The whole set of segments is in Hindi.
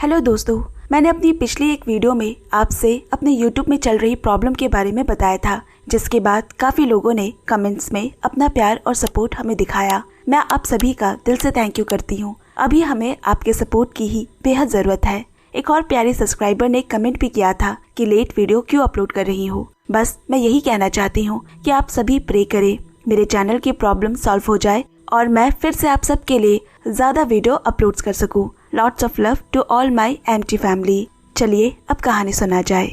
हेलो दोस्तों, मैंने अपनी पिछली एक वीडियो में आपसे अपने YouTube में चल रही प्रॉब्लम के बारे में बताया था, जिसके बाद काफ़ी लोगों ने कमेंट्स में अपना प्यार और सपोर्ट हमें दिखाया। मैं आप सभी का दिल से थैंक यू करती हूँ। अभी हमें आपके सपोर्ट की ही बेहद ज़रूरत है। एक और प्यारे सब्सक्राइबर ने कमेंट भी किया था कि लेट वीडियो क्यों अपलोड कर रही हो। बस मैं यही कहना चाहती हूँ कि आप सभी प्रे करें, मेरे चैनल की प्रॉब्लम सॉल्व हो जाए और मैं फिर से आप सबके लिए ज़्यादा वीडियो अपलोड कर सकूँ। Lots of love to all my empty family. चलिए अब कहानी सुना जाए।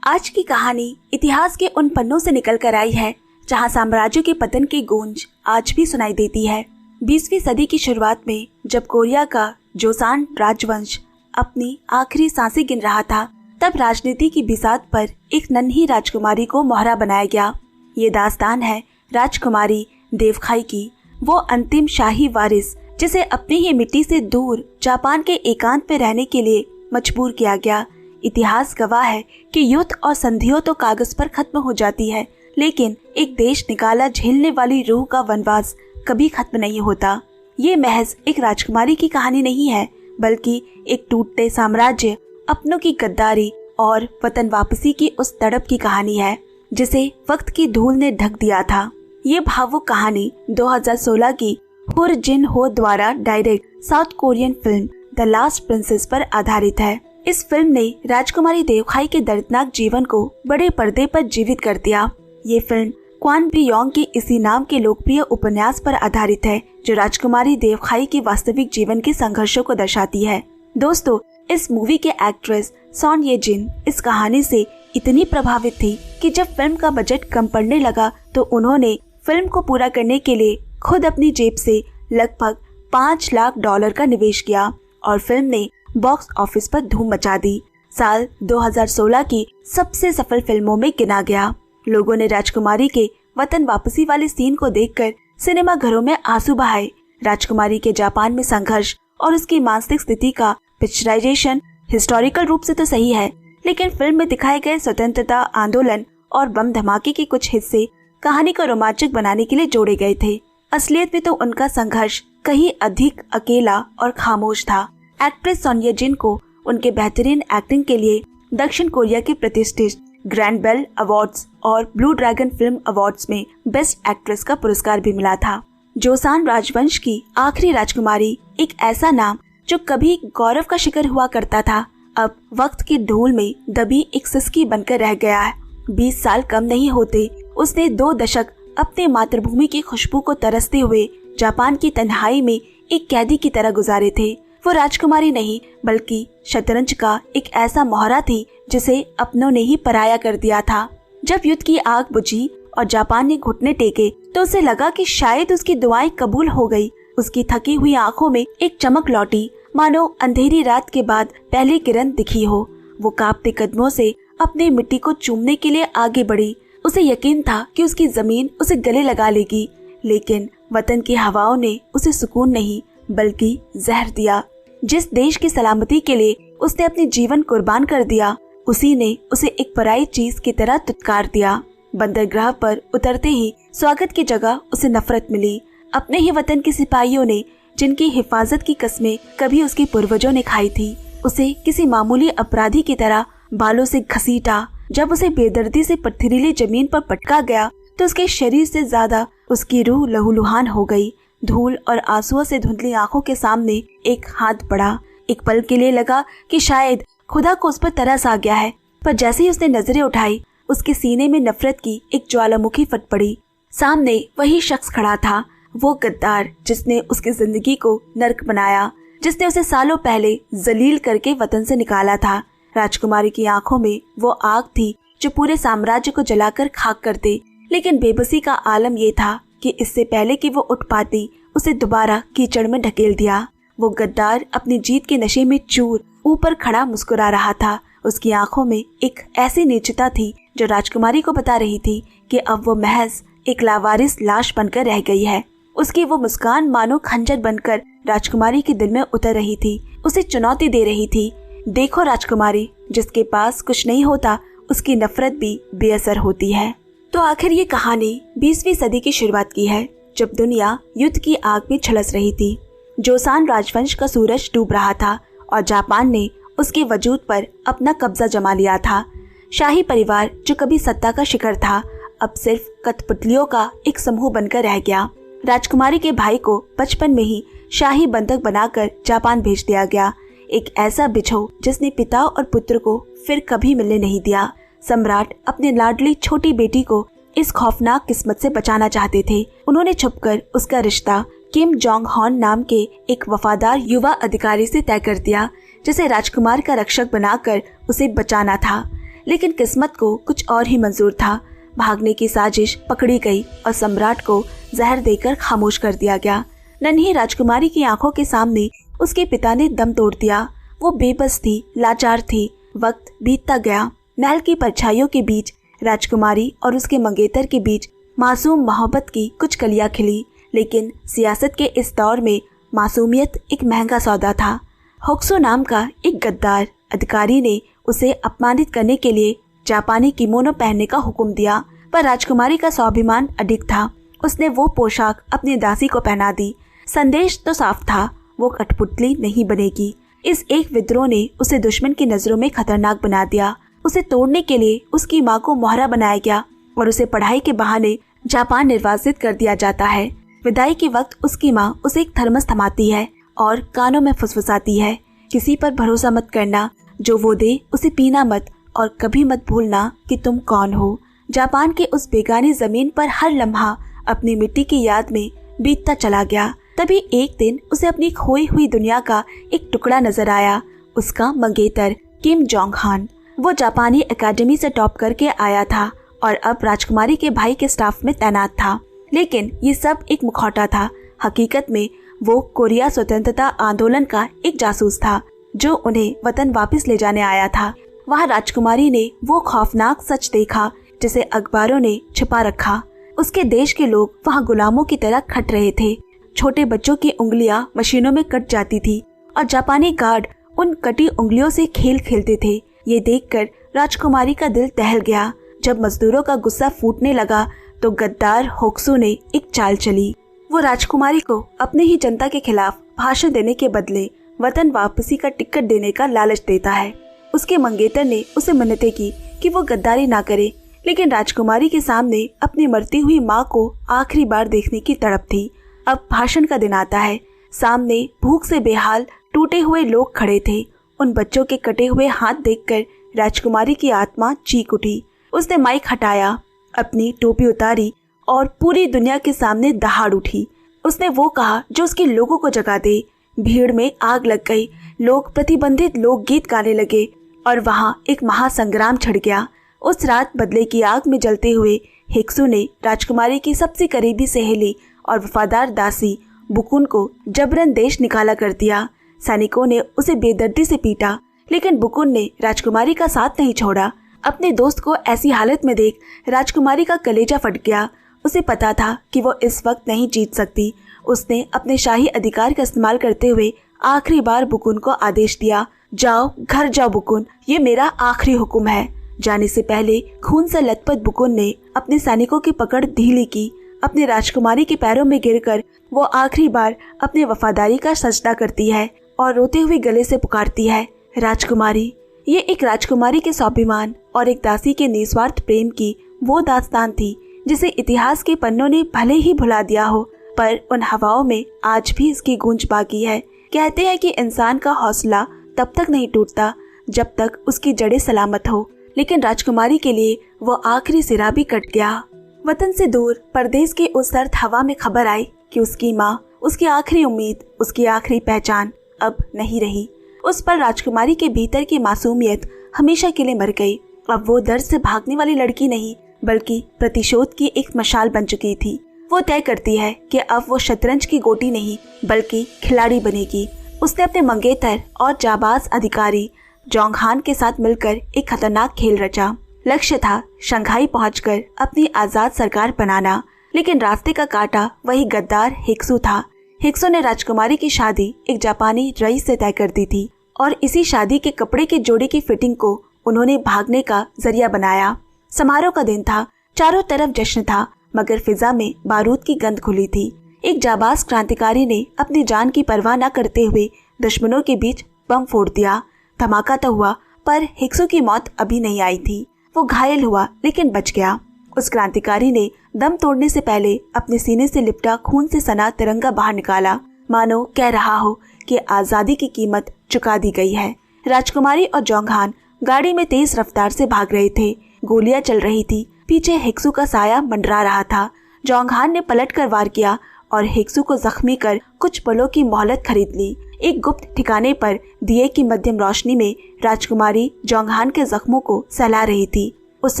आज की कहानी इतिहास के उन पन्नों से निकल कर आई है जहाँ साम्राज्यों के पतन की गूंज आज भी सुनाई देती है। 20वीं सदी की शुरुआत में जब कोरिया का जोसान राजवंश अपनी आखिरी सांसें गिन रहा था, तब राजनीति की बिसात पर एक नन्ही राजकुमारी को मोहरा बनाया गया। ये दास्तान है राजकुमारी देवखाई की, वो अंतिम शाही वारिस जिसे अपनी ही मिट्टी से दूर जापान के एकांत में रहने के लिए मजबूर किया गया। इतिहास गवाह है कि युद्ध और संधियों तो कागज पर खत्म हो जाती है, लेकिन एक देश निकाला झेलने वाली रूह का वनवास कभी खत्म नहीं होता। ये महज एक राजकुमारी की कहानी नहीं है, बल्कि एक टूटते साम्राज्य, अपनों की गद्दारी और वतन वापसी की उस तड़प की कहानी है जिसे वक्त की धूल ने ढक दिया था। ये भावुक कहानी 2016 की हुर जिन हो द्वारा direct south Korean film the last princess पर आधारित है। इस फिल्म ने राजकुमारी देवखाई के दर्दनाक जीवन को बड़े पर्दे पर जीवित कर दिया। ये फिल्म क्वान बियोंग के इसी नाम के लोकप्रिय उपन्यास पर आधारित है, जो राजकुमारी देवखाई के वास्तविक जीवन के संघर्षों को दर्शाती है। दोस्तों, इस मूवी के एक्ट्रेस सॉन ये जिन इस कहानी से इतनी प्रभावित थी कि जब फिल्म का बजट कम पड़ने लगा तो उन्होंने फिल्म को पूरा करने के लिए खुद अपनी जेब से लगभग $5 लाख का निवेश किया और फिल्म ने बॉक्स ऑफिस पर धूम मचा दी। साल 2016 की सबसे सफल फिल्मों में गिना गया। लोगों ने राजकुमारी के वतन वापसी वाले सीन को देखकर सिनेमा घरों में आंसू बहाए। राजकुमारी के जापान में संघर्ष और उसकी मानसिक स्थिति का पिक्चराइजेशन हिस्टोरिकल रूप से तो सही है, लेकिन फिल्म में दिखाए गए स्वतंत्रता आंदोलन और बम धमाके के कुछ हिस्से कहानी को रोमांचक बनाने के लिए जोड़े गए थे। असलियत में तो उनका संघर्ष कहीं अधिक अकेला और खामोश था। एक्ट्रेस सॉन ये जिन को उनके बेहतरीन एक्टिंग के लिए दक्षिण कोरिया के प्रतिष्ठित ग्रैंड बेल अवार्ड्स और ब्लू ड्रैगन फिल्म अवार्ड्स में बेस्ट एक्ट्रेस का पुरस्कार भी मिला था। जोसान राजवंश की आखिरी राजकुमारी एक ऐसा नाम जो कभी गौरव का शिखर हुआ करता था, अब वक्त की धूल में दबी एक सिसकी बनकर रह गया है। 20 साल कम नहीं होते उसने 2 दशक अपने मातृभूमि की खुशबू को तरसते हुए जापान की तन्हाई में एक कैदी की तरह गुजारे थे। वो राजकुमारी नहीं, बल्कि शतरंज का एक ऐसा मोहरा थी जिसे अपनों ने ही पराया कर दिया था। जब युद्ध की आग बुझी और जापान ने घुटने टेके तो उसे लगा कि शायद उसकी दुआएं कबूल हो गई। उसकी थकी हुई आंखों में एक चमक लौटी, मानो अंधेरी रात के बाद पहली किरण दिखी हो। वो कांपते कदमों से अपनी मिट्टी को चूमने के लिए आगे बढ़ी। उसे यकीन था कि उसकी जमीन उसे गले लगा लेगी, लेकिन वतन की हवाओं ने उसे सुकून नहीं बल्कि जहर दिया। जिस देश की सलामती के लिए उसने अपने जीवन कुर्बान कर दिया, उसी ने उसे एक पराई चीज की तरह तुत्कार दिया। बंदरगाह पर उतरते ही स्वागत की जगह उसे नफरत मिली। अपने ही वतन के सिपाहियों ने, जिनकी हिफाजत की कस्में कभी उसके पूर्वजों ने खाई थी, उसे किसी मामूली अपराधी की तरह बालों से घसीटा। जब उसे बेदर्दी से पथरीली जमीन पर पटका गया तो उसके शरीर से ज्यादा उसकी रूह लहूलुहान हो गई। धूल और आंसुओं से धुंधली आंखों के सामने एक हाथ बढ़ा। एक पल के लिए लगा कि शायद खुदा को उस पर तरस आ गया है, पर जैसे ही उसने नजरें उठाई, उसके सीने में नफरत की एक ज्वालामुखी फट पड़ी। सामने वही शख्स खड़ा था, वो गद्दार जिसने उसकी जिंदगी को नर्क बनाया, जिसने उसे सालों पहले जलील करके वतन से निकाला था। राजकुमारी की आंखों में वो आग थी जो पूरे साम्राज्य को जलाकर खाक कर दे, लेकिन बेबसी का आलम ये था कि इससे पहले कि वो उठ पाती, उसे दोबारा कीचड़ में ढकेल दिया। वो गद्दार अपनी जीत के नशे में चूर ऊपर खड़ा मुस्कुरा रहा था। उसकी आंखों में एक ऐसी नीचता थी जो राजकुमारी को बता रही थी कि अब वो महज एक लावारिस लाश बनकर रह गई है। उसकी वो मुस्कान मानो खंजर बनकर राजकुमारी के दिल में उतर रही थी, उसे चुनौती दे रही थी। देखो राजकुमारी, जिसके पास कुछ नहीं होता उसकी नफरत भी बेअसर होती है। तो आखिर ये कहानी 20वीं सदी की शुरुआत की है, जब दुनिया युद्ध की आग में झुलस रही थी। जोसान राजवंश का सूरज डूब रहा था और जापान ने उसके वजूद पर अपना कब्जा जमा लिया था। शाही परिवार जो कभी सत्ता का शिखर था, अब सिर्फ कठपुतलियों का एक समूह बनकर रह गया। राजकुमारी के भाई को बचपन में ही शाही बंधक बनाकर जापान भेज दिया गया, एक ऐसा बिछो जिसने पिता और पुत्र को फिर कभी मिलने नहीं दिया। सम्राट अपने लाडली छोटी बेटी को इस खौफनाक किस्मत से बचाना चाहते थे। उन्होंने छुपकर उसका रिश्ता किम जोंग हॉन नाम के एक वफादार युवा अधिकारी से तय कर दिया, जिसे राजकुमार का रक्षक बनाकर उसे बचाना था। लेकिन किस्मत को कुछ और ही मंजूर था। भागने की साजिश पकड़ी गई और सम्राट को जहर देकर खामोश कर दिया गया। नन्ही राजकुमारी की आंखों के सामने उसके पिता ने दम तोड़ दिया। वो बेबस थी, लाचार थी। वक्त बीतता गया। महल की परछाइयों के बीच राजकुमारी और उसके मंगेतर के बीच मासूम मोहब्बत की कुछ कलियां खिली। लेकिन सियासत के इस दौर में मासूमियत एक महंगा सौदा था। होक्सो नाम का एक गद्दार अधिकारी ने उसे अपमानित करने के लिए जापानी किमोनो पहनने का हुक्म दिया, पर राजकुमारी का स्वाभिमान अडिग था। उसने वो पोशाक अपनी दासी को पहना दी। संदेश तो साफ था, वो कठपुतली नहीं बनेगी। इस एक विद्रोह ने उसे दुश्मन की नजरों में खतरनाक बना दिया। उसे तोड़ने के लिए उसकी माँ को मोहरा बनाया गया और उसे पढ़ाई के बहाने जापान निर्वासित कर दिया जाता है। विदाई के वक्त उसकी माँ उसे एक थर्मस थमाती है और कानों में फुसफुसाती है, किसी पर भरोसा मत करना, जो वो दे उसे पीना मत और कभी मत भूलना कि तुम कौन हो। जापान के उस बेगानी जमीन पर हर लम्हा अपनी मिट्टी की याद में बीतता चला गया। तभी एक दिन उसे अपनी खोई हुई दुनिया का एक टुकड़ा नजर आया, उसका मंगेतर किम जोंग हॉन। वो जापानी एकेडमी से टॉप करके आया था और अब राजकुमारी के भाई के स्टाफ में तैनात था। लेकिन ये सब एक मुखौटा था। हकीकत में वो कोरिया स्वतंत्रता आंदोलन का एक जासूस था, जो उन्हें वतन वापस ले जाने आया था। वहाँ राजकुमारी ने वो खौफनाक सच देखा जिसे अखबारों ने छिपा रखा। उसके देश के लोग वहाँ गुलामों की तरह खट रहे थे। छोटे बच्चों की उंगलियां मशीनों में कट जाती थी और जापानी गार्ड उन कटी उंगलियों से खेल खेलते थे। ये देखकर राजकुमारी का दिल दहल गया। जब मजदूरों का गुस्सा फूटने लगा तो गद्दार होक्सो ने एक चाल चली। वो राजकुमारी को अपने ही जनता के खिलाफ भाषण देने के बदले वतन वापसी का टिकट देने का लालच देता है। उसके मंगेतर ने उसे मिन्नतें की कि वो गद्दारी ना करे, लेकिन राजकुमारी के सामने अपनी मरती हुई माँ को आखिरी बार देखने की तड़प थी। अब भाषण का दिन आता है। सामने भूख से बेहाल टूटे हुए लोग खड़े थे। उन बच्चों के कटे हुए हाथ देखकर राजकुमारी की आत्मा चीख उठी। उसने माइक हटाया, अपनी टोपी उतारी और पूरी दुनिया के सामने दहाड़ उठी। उसने वो कहा जो उसके लोगों को जगा दे। भीड़ में आग लग गई। लोग प्रतिबंधित लोकगीत गाने लगे और वहाँ एक महासंग्राम छिड़ गया। उस रात बदले की आग में जलते हुए हिक्सू ने राजकुमारी की सबसे करीबी सहेली और वफादार दासी बुकुन को जबरन देश निकाला कर दिया। सैनिकों ने उसे बेदर्दी से पीटा, लेकिन बुकुन ने राजकुमारी का साथ नहीं छोड़ा। अपने दोस्त को ऐसी हालत में देख राजकुमारी का कलेजा फट गया। उसे पता था कि वो इस वक्त नहीं जीत सकती। उसने अपने शाही अधिकार का इस्तेमाल करते हुए आखिरी बार बुकुन को आदेश दिया, जाओ घर जाओ बुकुन, ये मेरा आखिरी हुक्म है। जाने से पहले खून से लथपथ बुकुन ने अपने सैनिकों की पकड़ ढीली की। अपनी राजकुमारी के पैरों में गिरकर वो आखिरी बार अपनी वफादारी का सजदा करती है और रोते हुए गले से पुकारती है, राजकुमारी। ये एक राजकुमारी के स्वाभिमान और एक दासी के निस्वार्थ प्रेम की वो दास्तान थी जिसे इतिहास के पन्नों ने भले ही भुला दिया हो, पर उन हवाओं में आज भी इसकी गूंज बाकी है। कहते हैं कि इंसान का हौसला तब तक नहीं टूटता जब तक उसकी जड़ें सलामत हो, लेकिन राजकुमारी के लिए वो आखिरी सिरा भी कट गया। वतन से दूर परदेश की उस सर्द हवा में खबर आई कि उसकी माँ, उसकी आखिरी उम्मीद, उसकी आखिरी पहचान अब नहीं रही। उस पर राजकुमारी के भीतर की मासूमियत हमेशा के लिए मर गई। अब वो दर्द से भागने वाली लड़की नहीं, बल्कि प्रतिशोध की एक मशाल बन चुकी थी। वो तय करती है कि अब वो शतरंज की गोटी नहीं बल्कि खिलाड़ी बनेगी। उसने अपने मंगेतर और जाबाज अधिकारी जोंग हॉन के साथ मिलकर एक खतरनाक खेल रचा। लक्ष्य था शंघाई पहुंचकर अपनी आजाद सरकार बनाना, लेकिन रास्ते का कांटा वही गद्दार हिक्सू था। हिक्सू ने राजकुमारी की शादी एक जापानी रईस से तय कर दी थी और इसी शादी के कपड़े के जोड़े की फिटिंग को उन्होंने भागने का जरिया बनाया। समारोह का दिन था, चारों तरफ जश्न था, मगर फिजा में बारूद की गंध खुली थी। एक जाबाज क्रांतिकारी ने अपनी जान की परवाह न करते हुए दुश्मनों के बीच बम फोड़ दिया। धमाका तो हुआ पर हिक्सू की मौत अभी नहीं आई थी। वो घायल हुआ लेकिन बच गया। उस क्रांतिकारी ने दम तोड़ने से पहले अपने सीने से लिपटा खून से सना तिरंगा बाहर निकाला, मानो कह रहा हो कि आजादी की कीमत चुका दी गई है। राजकुमारी और जोंगहान गाड़ी में तेज रफ्तार से भाग रहे थे। गोलियां चल रही थी। पीछे हिक्सू का साया मंडरा रहा था। जोंगहान ने पलट कर वार किया और हिक्सू को जख्मी कर कुछ पलों की मोहलत खरीद ली। एक गुप्त ठिकाने पर दिए की मध्यम रोशनी में राजकुमारी जोंगहान के जख्मों को सहला रही थी। उस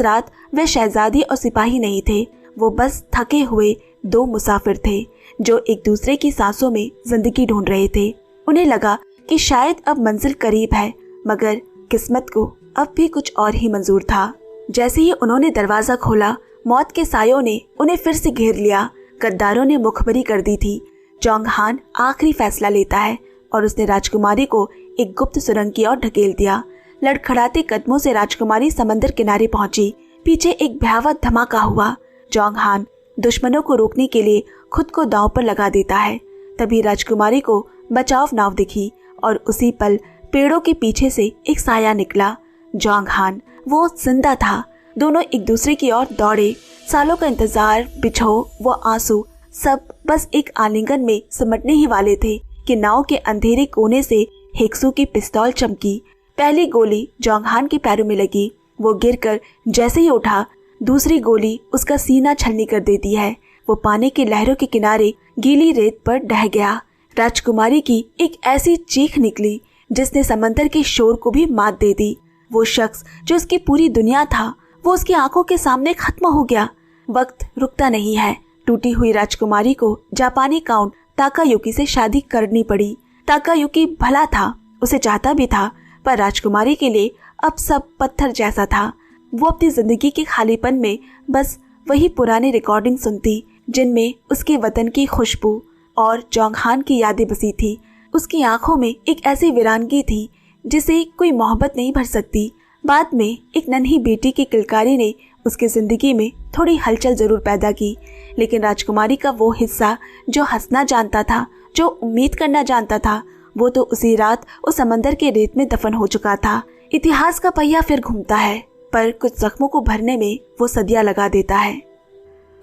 रात वे शहजादी और सिपाही नहीं थे, वो बस थके हुए दो मुसाफिर थे जो एक दूसरे की सांसों में जिंदगी ढूंढ रहे थे। उन्हें लगा कि शायद अब मंजिल करीब है, मगर किस्मत को अब भी कुछ और ही मंजूर था। जैसे ही उन्होंने दरवाजा खोला, मौत के सायों ने उन्हें फिर से घेर लिया। गद्दारों ने मुखबरी कर दी थी। जोंगहान आखिरी फैसला लेता है और उसने राजकुमारी को एक गुप्त सुरंग की ओर ढकेल दिया। लड़खड़ाते कदमों से राजकुमारी समंदर किनारे पहुंची। पीछे एक भयावह धमाका हुआ। जोंगहान दुश्मनों को रोकने के लिए खुद को दांव पर लगा देता है। तभी राजकुमारी को बचाव नाव दिखी और उसी पल पेड़ों के पीछे से एक साया निकला। जोंगहान वो जिंदा था। दोनों एक दूसरे की ओर दौड़े। सालों का इंतजार, बिछो, वो आंसू, सब बस एक आलिंगन में सिमटने ही वाले थे कि नाव के अंधेरे कोने से हिक्सू की पिस्तौल चमकी। पहली गोली जोंगहान के पैरों में लगी। वो गिरकर जैसे ही उठा, दूसरी गोली उसका सीना छलनी कर देती है। वो पानी की लहरों के किनारे गीली रेत पर ढह गया। राजकुमारी की एक ऐसी चीख निकली जिसने समंदर के शोर को भी मात दे दी। वो शख्स जो उसकी पूरी दुनिया था, वो उसकी आंखों के सामने खत्म हो गया। वक्त रुकता नहीं है। टूटी हुई राजकुमारी को जापानी काउंट ताकायुकी से शादी करनी पड़ी। ताकायुकी भला था, उसे चाहता भी था, पर राजकुमारी के लिए अब सब पत्थर जैसा था। वो अपनी जिंदगी के खालीपन में बस वही पुरानी रिकॉर्डिंग सुनती जिनमें उसके वतन की खुशबू और जोंगहान की यादें बसी थी। उसकी आंखों में एक ऐसी वीरानगी थी जिसे कोई मोहब्बत नहीं भर सकती। बाद में एक नन्ही बेटी की किलकारी ने उसकी जिंदगी में थोड़ी हलचल जरूर पैदा की, लेकिन राजकुमारी का वो हिस्सा जो हंसना जानता था, जो उम्मीद करना जानता था, वो तो उसी रात उस समंदर के रेत में दफन हो चुका था। इतिहास का पहिया फिर घूमता है, पर कुछ जख्मों को भरने में वो सदियां लगा देता है।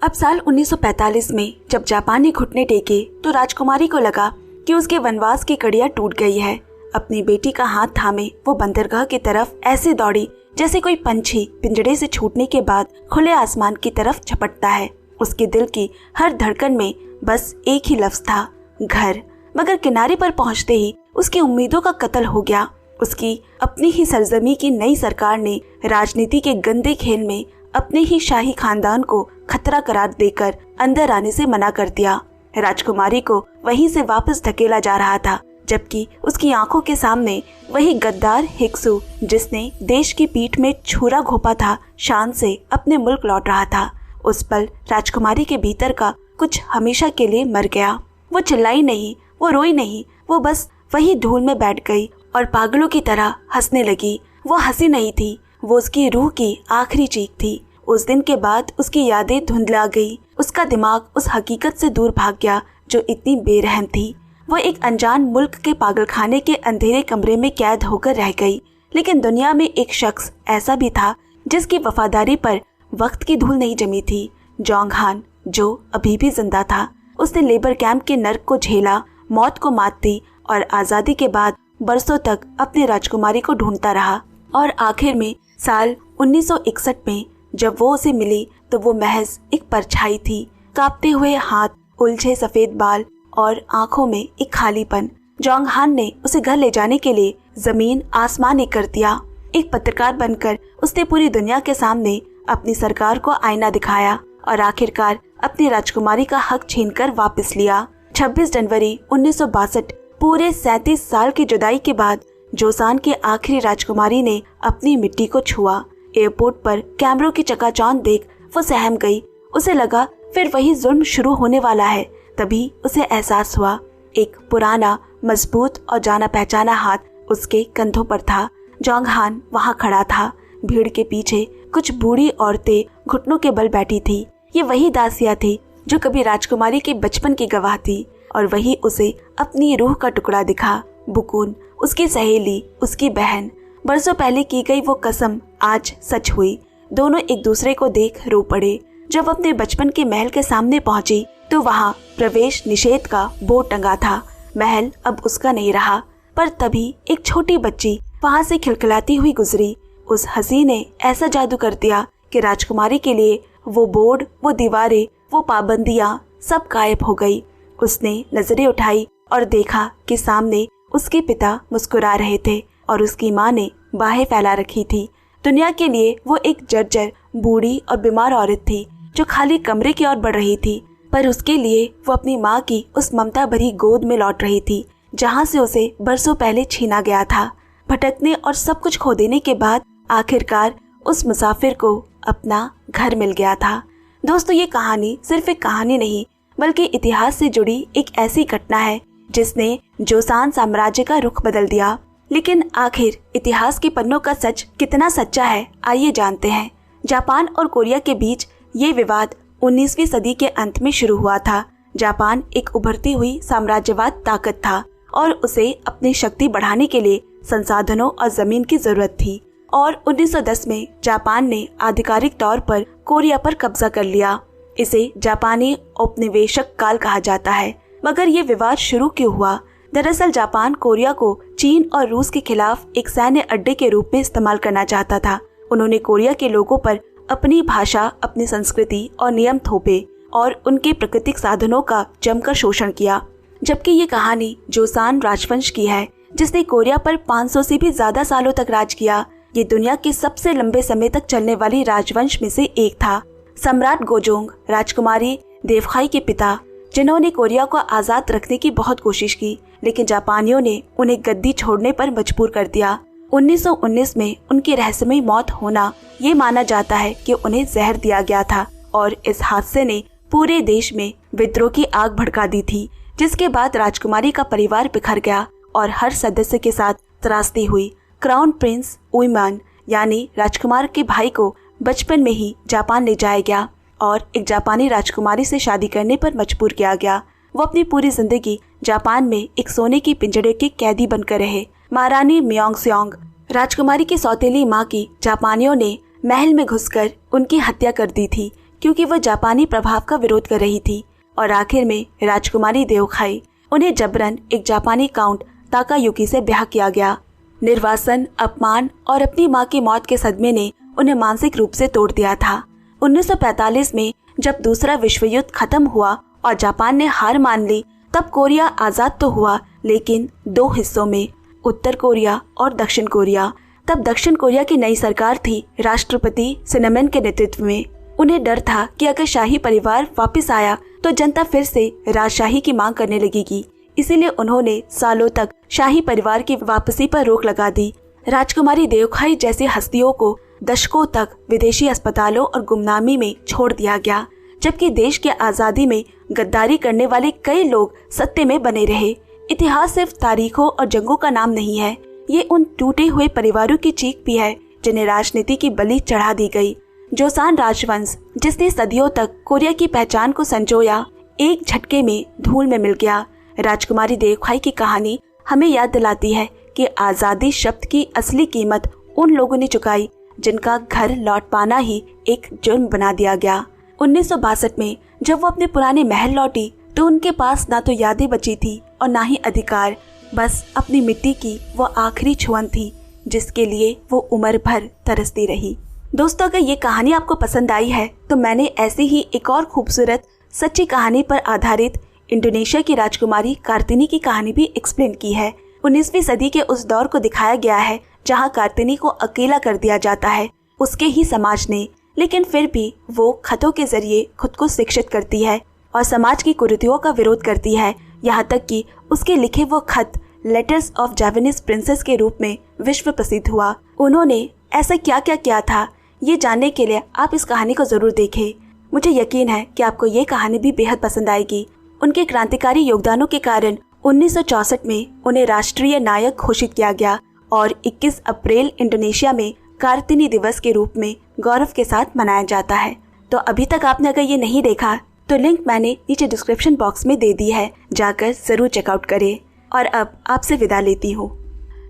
अब साल 1945 में जब जापान ने घुटने टेके तो राजकुमारी को लगा कि उसके वनवास की कड़ियां टूट गई है। अपनी बेटी का हाथ थामे वो बंदरगाह की तरफ ऐसे दौड़ी जैसे कोई पंछी पिंजड़े से छूटने के बाद खुले आसमान की तरफ झपटता है। उसके दिल की हर धड़कन में बस एक ही लफ्ज था, घर। मगर किनारे पर पहुंचते ही उसकी उम्मीदों का कत्ल हो गया। उसकी अपनी ही सरजमी की नई सरकार ने राजनीति के गंदे खेल में अपने ही शाही खानदान को खतरा करार देकर अंदर आने से मना कर दिया। राजकुमारी को वहीं से वापस धकेला जा रहा था, जबकि उसकी आंखों के सामने वही गद्दार हिक्सू, जिसने देश की पीठ में छुरा घोंपा था, शान से अपने मुल्क लौट रहा था। उस पल राजकुमारी के भीतर का कुछ हमेशा के लिए मर गया। वो चिल्लाई नहीं, वो रोई नहीं, वो बस वही धूल में बैठ गई और पागलों की तरह हंसने लगी। वो हंसी नहीं थी, वो उसकी रूह की आखिरी चीख थी। उस दिन के बाद उसकी यादें धुंधला गई। उसका दिमाग उस हकीकत से दूर भाग गया जो इतनी बेरहम थी। वो एक अनजान मुल्क के पागलखाने के अंधेरे कमरे में कैद होकर रह गई। लेकिन दुनिया में एक शख्स ऐसा भी था जिसकी वफादारी पर वक्त की धूल नहीं जमी थी। जोंगहान, जो अभी भी जिंदा था। उसने लेबर कैंप के नर्क को झेला, मौत को मात दी और आज़ादी के बाद बरसों तक अपनी राजकुमारी को ढूंढता रहा। और आखिर में साल 1961 में जब वो उसे मिली तो वो महज एक परछाई थी। कांपते हुए हाथ, उलझे सफेद बाल और आंखों में एक खालीपन। जोंगहान ने उसे घर ले जाने के लिए जमीन आसमान एक कर दिया। एक पत्रकार बनकर उसने पूरी दुनिया के सामने अपनी सरकार को आईना दिखाया और आखिरकार अपनी राजकुमारी का हक छीनकर वापस लिया। 26 जनवरी 1962, पूरे 37 साल की जुदाई के बाद जोसान के आखिरी राजकुमारी ने अपनी मिट्टी को छुआ। एयरपोर्ट पर कैमरों की चकाचौंध देख वो सहम गई। उसे लगा फिर वही जुल्म शुरू होने वाला है। तभी उसे एहसास हुआ, एक पुराना, मजबूत और जाना पहचाना हाथ उसके कंधों पर था। जोंगहान वहाँ खड़ा था। भीड़ के पीछे कुछ बूढ़ी औरतें घुटनों के बल बैठी थी। ये वही दासिया थी जो कभी राजकुमारी के बचपन की गवाह थी और वही उसे अपनी रूह का टुकड़ा दिखा। बुकून उसकी सहेली, उसकी बहन, बरसों पहले की गई वो कसम आज सच हुई। दोनों एक दूसरे को देख रो पड़े। जब अपने बचपन के महल के सामने पहुंची तो वहां प्रवेश निषेध का बोर्ड टंगा था। महल अब उसका नहीं रहा, पर तभी एक छोटी बच्ची वहां से खिलखिलाती हुई गुजरी। उस हंसी ने ऐसा जादू कर दिया कि राजकुमारी के लिए वो बोर्ड, वो दीवारें, वो पाबंदियां सब गायब हो गई। उसने नजरें उठाई और देखा कि सामने उसके पिता मुस्कुरा रहे थे और उसकी माँ ने बाहें फैला रखी थी। दुनिया के लिए वो एक जर्जर, बूढ़ी और बीमार औरत थी जो खाली कमरे की ओर बढ़ रही थी, पर उसके लिए वो अपनी माँ की उस ममता भरी गोद में लौट रही थी जहाँ से उसे बरसों पहले छीना गया था। भटकने और सब कुछ खो देने के बाद आखिरकार उस मुसाफिर को अपना घर मिल गया था। दोस्तों, ये कहानी सिर्फ एक कहानी नहीं बल्कि इतिहास से जुड़ी एक ऐसी घटना है जिसने जोसान साम्राज्य का रुख बदल दिया। लेकिन आखिर इतिहास के पन्नों का सच कितना सच्चा है, आइए जानते हैं। जापान और कोरिया के बीच ये विवाद 19वीं सदी के अंत में शुरू हुआ था। जापान एक उभरती हुई साम्राज्यवाद ताकत था और उसे अपनी शक्ति बढ़ाने के लिए संसाधनों और जमीन की जरूरत थी। और 1910 में जापान ने आधिकारिक तौर पर कोरिया पर कब्जा कर लिया। इसे जापानी औपनिवेशिक काल कहा जाता है। मगर ये विवाद शुरू क्यों हुआ? दरअसल जापान कोरिया को चीन और रूस के खिलाफ एक सैन्य अड्डे के रूप में इस्तेमाल करना चाहता था। उन्होंने कोरिया के लोगों पर अपनी भाषा, अपनी संस्कृति और नियम थोपे और उनके प्राकृतिक साधनों का जमकर शोषण किया। जबकि ये कहानी जोसान राजवंश की है जिसने कोरिया पर 500 से भी ज्यादा सालों तक राज किया। ये दुनिया के सबसे लंबे समय तक चलने वाली राजवंश में से एक था। सम्राट गोजोंग राजकुमारी देवखाई के पिता, जिन्होंने कोरिया को आजाद रखने की बहुत कोशिश की, लेकिन जापानियों ने उन्हें गद्दी छोड़ने पर मजबूर कर दिया। 1919 में उनकी रहस्यमयी मौत होना ये माना जाता है कि उन्हें जहर दिया गया था और इस हादसे ने पूरे देश में विद्रोह की आग भड़का दी थी, जिसके बाद राजकुमारी का परिवार बिखर गया और हर सदस्य के साथ त्रासदी हुई। क्राउन प्रिंस उइमन यानी राजकुमार के भाई को बचपन में ही जापान ले जाया गया और एक जापानी राजकुमारी से शादी करने पर मजबूर किया गया। वो अपनी पूरी जिंदगी जापान में एक सोने की पिंजरे के कैदी बनकर रहे। महारानी म्योंगसेओंग राजकुमारी की सौतेली माँ की जापानियों ने महल में घुसकर उनकी हत्या कर दी थी क्योंकि वह जापानी प्रभाव का विरोध कर रही थी। और आखिर में राजकुमारी देवखाई, उन्हें जबरन एक जापानी काउंट ताकायुकी से ब्याह किया गया। निर्वासन, अपमान और अपनी माँ की मौत के सदमे ने उन्हें मानसिक रूप से तोड़ दिया था। 1945 में जब दूसरा विश्व युद्ध खत्म हुआ और जापान ने हार मान ली, तब कोरिया आजाद तो हुआ लेकिन दो हिस्सों में, उत्तर कोरिया और दक्षिण कोरिया। तब दक्षिण कोरिया की नई सरकार थी राष्ट्रपति सिनेमन के नेतृत्व में। उन्हें डर था कि अगर शाही परिवार वापस आया तो जनता फिर से राजशाही की मांग करने लगेगी। इसीलिए उन्होंने सालों तक शाही परिवार की वापसी पर रोक लगा दी। राजकुमारी देवखाई जैसी हस्तियों को दशकों तक विदेशी अस्पतालों और गुमनामी में छोड़ दिया गया, जबकि देश की आजादी में गद्दारी करने वाले कई लोग सत्ते में बने रहे। इतिहास सिर्फ तारीखों और जंगों का नाम नहीं है, ये उन टूटे हुए परिवारों की चीख भी है जिन्हें राजनीति की बलि चढ़ा दी गई। जोसान राजवंश, जिसने सदियों तक कोरिया की पहचान को संजोया, एक झटके में धूल में मिल गया। राजकुमारी देवखाई की कहानी हमें याद दिलाती है कि आजादी शब्द की असली कीमत उन लोगों ने चुकाई जिनका घर लौट पाना ही एक जुर्म बना दिया गया। 1962 में जब वो अपने पुराने महल लौटी तो उनके पास ना तो यादें बची थी और ना ही अधिकार, बस अपनी मिट्टी की वो आखिरी छुअन थी जिसके लिए वो उम्र भर तरसती रही। दोस्तों, अगर ये कहानी आपको पसंद आई है तो मैंने ऐसी ही एक और खूबसूरत सच्ची कहानी पर आधारित इंडोनेशिया की राजकुमारी कार्तिनी की कहानी भी एक्सप्लेन की है। 19वीं सदी के उस दौर को दिखाया गया है जहां कार्तिनी को अकेला कर दिया जाता है उसके ही समाज ने, लेकिन फिर भी वो खतों के जरिए खुद को शिक्षित करती है और समाज की कुरीतियों का विरोध करती है। यहाँ तक कि उसके लिखे वो खत लेटर्स ऑफ जापानीज प्रिंसेस के रूप में विश्व प्रसिद्ध हुआ। उन्होंने ऐसा क्या क्या किया था, ये जानने के लिए आप इस कहानी को जरूर देखें। मुझे यकीन है कि आपको ये कहानी भी बेहद पसंद आएगी। उनके क्रांतिकारी योगदानों के कारण 1964 में उन्हें राष्ट्रीय नायक घोषित किया गया और 21 अप्रैल इंडोनेशिया में कार्तिनी दिवस के रूप में गौरव के साथ मनाया जाता है। तो अभी तक आपने अगर ये नहीं देखा तो लिंक मैंने नीचे डिस्क्रिप्शन बॉक्स में दे दी है, जाकर जरूर चेकआउट करें। और अब आपसे विदा लेती हूँ।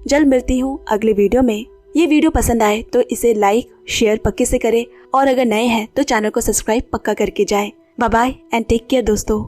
जल्द मिलती हूँ अगले वीडियो में। ये वीडियो पसंद आए तो इसे लाइक शेयर पक्के से करें और अगर नए हैं तो चैनल को सब्सक्राइब पक्का करके जाएं। Bye bye and take care दोस्तों।